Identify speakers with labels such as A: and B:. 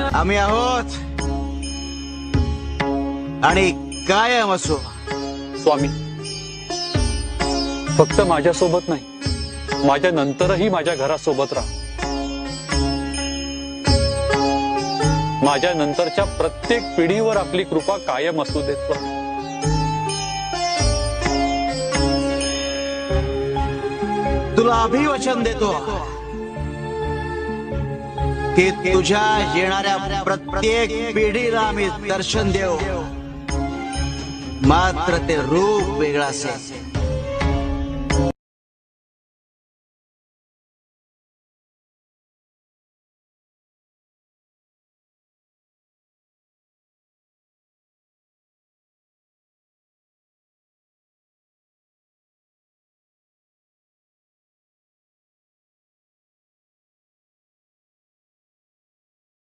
A: आम्ही आहोत आणि कायम असो.
B: स्वामी, फक्त माझ्यासोबत नाही, माझ्या नंतरही माझ्या घरासोबत राहा. माझ्या नंतरच्या प्रत्येक पिढीवर आपली कृपा कायम असू देत स्वामी.
A: तुला अभिवचन देतो की तुझ्या येणाऱ्या प्रत्येक पिढीला आम्ही दर्शन देऊ, मात्र ते रूप वेगळं असेल.